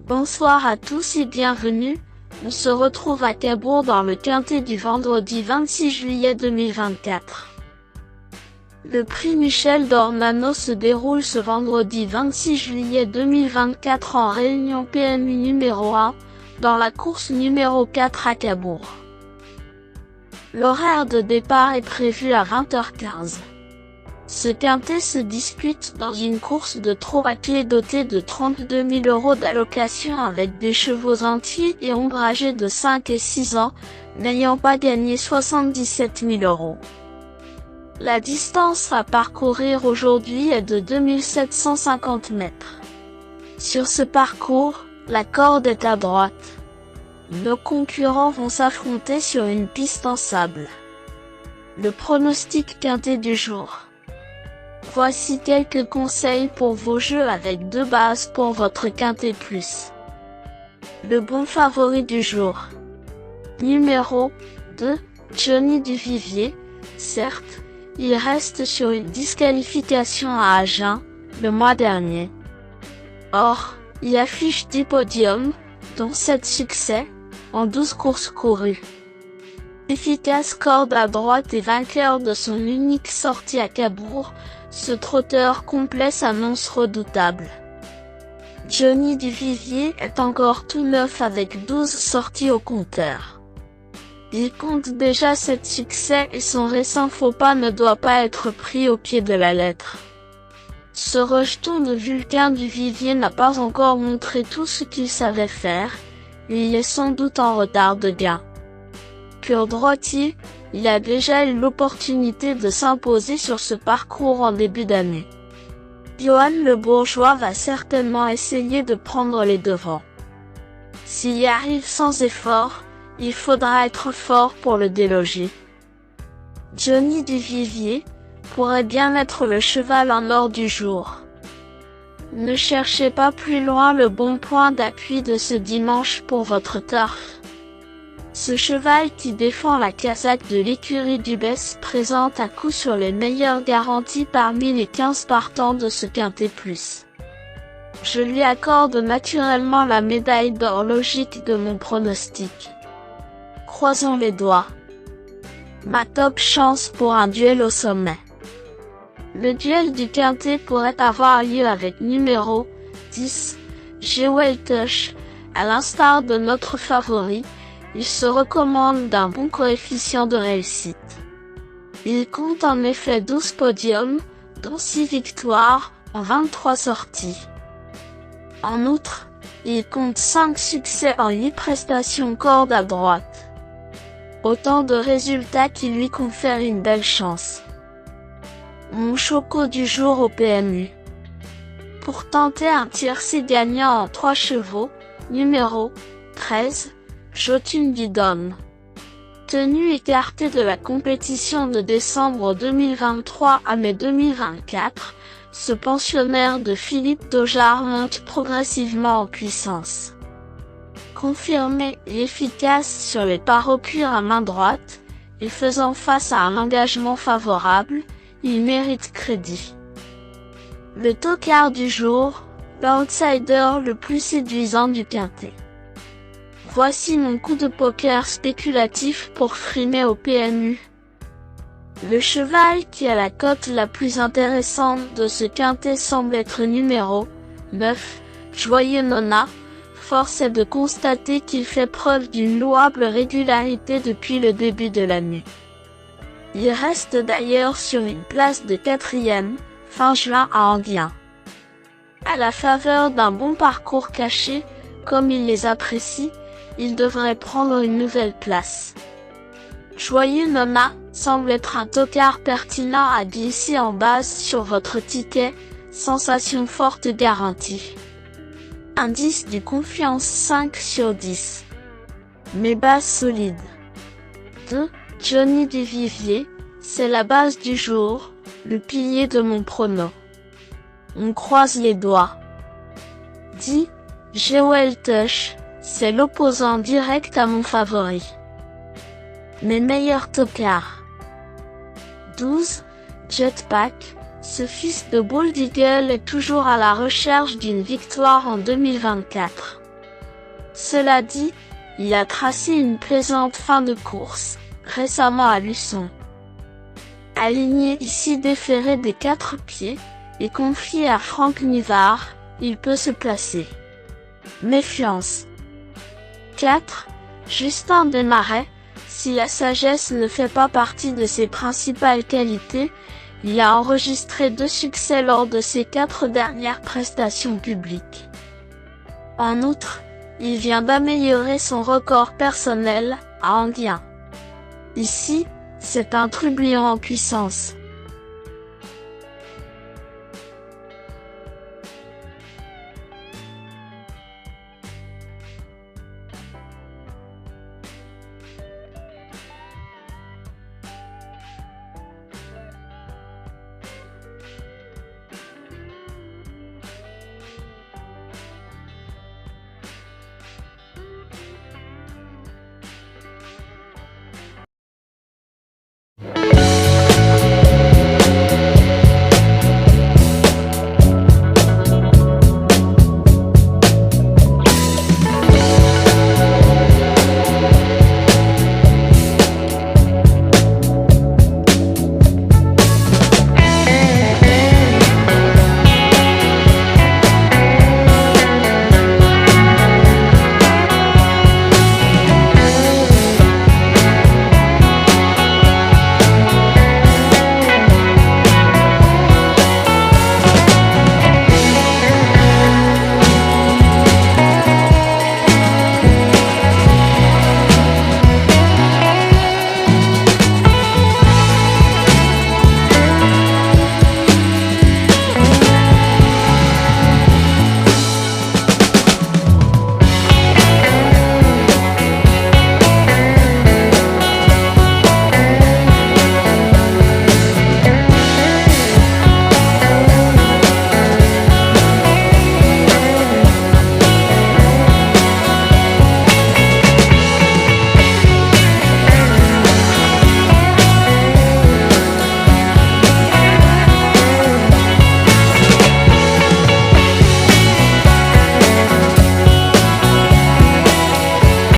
Bonsoir à tous et bienvenue. On se retrouve à Cabourg dans le quintet du vendredi 26 juillet 2024. Le prix Michel d'Ornano se déroule ce vendredi 26 juillet 2024 en réunion PMU numéro 1, dans la course numéro 4 à Cabourg. L'horaire de départ est prévu à 20h15. Ce quintet se dispute dans une course de trot à clé dotée de 32 000 € d'allocation avec des chevaux entiers et ombragés de 5 et 6 ans, n'ayant pas gagné 77 000 €. La distance à parcourir aujourd'hui est de 2750 mètres. Sur ce parcours, la corde est à droite. Nos concurrents vont s'affronter sur une piste en sable. Le pronostic quintet du jour. Voici quelques conseils pour vos jeux avec 2 bases pour votre quintet plus. Le bon favori du jour. Numéro 2, Johnny Duvivier. Certes, il reste sur une disqualification à Agen, le mois dernier. Or, il affiche 10 podiums, dont 7 succès, en 12 courses courues. Efficace corde à droite et vainqueur de son unique sortie à Cabourg, ce trotteur complet s'annonce redoutable. Johnny Duvivier est encore tout neuf avec 12 sorties au compteur. Il compte déjà 7 succès et son récent faux pas ne doit pas être pris au pied de la lettre. Ce rejeton de Vulcain Duvivier n'a pas encore montré tout ce qu'il savait faire, et il est sans doute en retard de gain. Pur droitier, il a déjà eu l'opportunité de s'imposer sur ce parcours en début d'année. Johan Le Bourgeois va certainement essayer de prendre les devants. S'il y arrive sans effort, il faudra être fort pour le déloger. Johnny Duvivier pourrait bien être le cheval en or du jour. Ne cherchez pas plus loin le bon point d'appui de ce dimanche pour votre turf. Ce cheval qui défend la casaque de l'écurie Dubès présente à coup sur les meilleures garanties parmi les 15 partants de ce quintet plus. Je lui accorde naturellement la médaille d'or logique de mon pronostic. Croisons les doigts. Ma top chance pour un duel au sommet. Le duel du quintet pourrait avoir lieu avec numéro 10, Jewel Tush, à l'instar de notre favori. Il se recommande d'un bon coefficient de réussite. Il compte en effet 12 podiums, dont 6 victoires, en 23 sorties. En outre, il compte 5 succès en 8 prestations corde à droite. Autant de résultats qui lui confèrent une belle chance. Mon choco du jour au PMU. Pour tenter un tiercé gagnant en 3 chevaux, numéro 13, Jotun Bidon. Tenu écarté de la compétition de décembre 2023 à mai 2024, ce pensionnaire de Philippe Daujar monte progressivement en puissance. Confirmé et efficace sur les paros cuir à main droite, et faisant face à un engagement favorable, il mérite crédit. Le tocard du jour, l'outsider le plus séduisant du quintet. Voici mon coup de poker spéculatif pour frimer au PMU. Le cheval qui a la cote la plus intéressante de ce quintet semble être numéro 9, Joyeux Nona. Force est de constater qu'il fait preuve d'une louable régularité depuis le début de l'année. Il reste d'ailleurs sur une place de 4e, fin juin à Anguien. À la faveur d'un bon parcours caché, comme il les apprécie, il devrait prendre une nouvelle place. Joyeux Nona semble être un tocard pertinent à glisser en base sur votre ticket, sensation forte garantie. Indice du confiance 5 sur 10. Mes bases solides. 2. Johnny Duvivier, c'est la base du jour, le pilier de mon prono. On croise les doigts. 10. Jewel Tush, c'est l'opposant direct à mon favori. Mes meilleurs tocards. 12. Jetpack, ce fils de Bull Eagle est toujours à la recherche d'une victoire en 2024. Cela dit, il a tracé une plaisante fin de course, récemment à Luçon. Aligné ici déféré des 4 pieds, et confié à Franck Nivard, il peut se placer. Méfiance. 4. Justin Desmarais. Si la sagesse ne fait pas partie de ses principales qualités, il a enregistré 2 succès lors de ses 4 dernières prestations publiques. En outre, il vient d'améliorer son record personnel, à Enghien. Ici, c'est un trublion en puissance.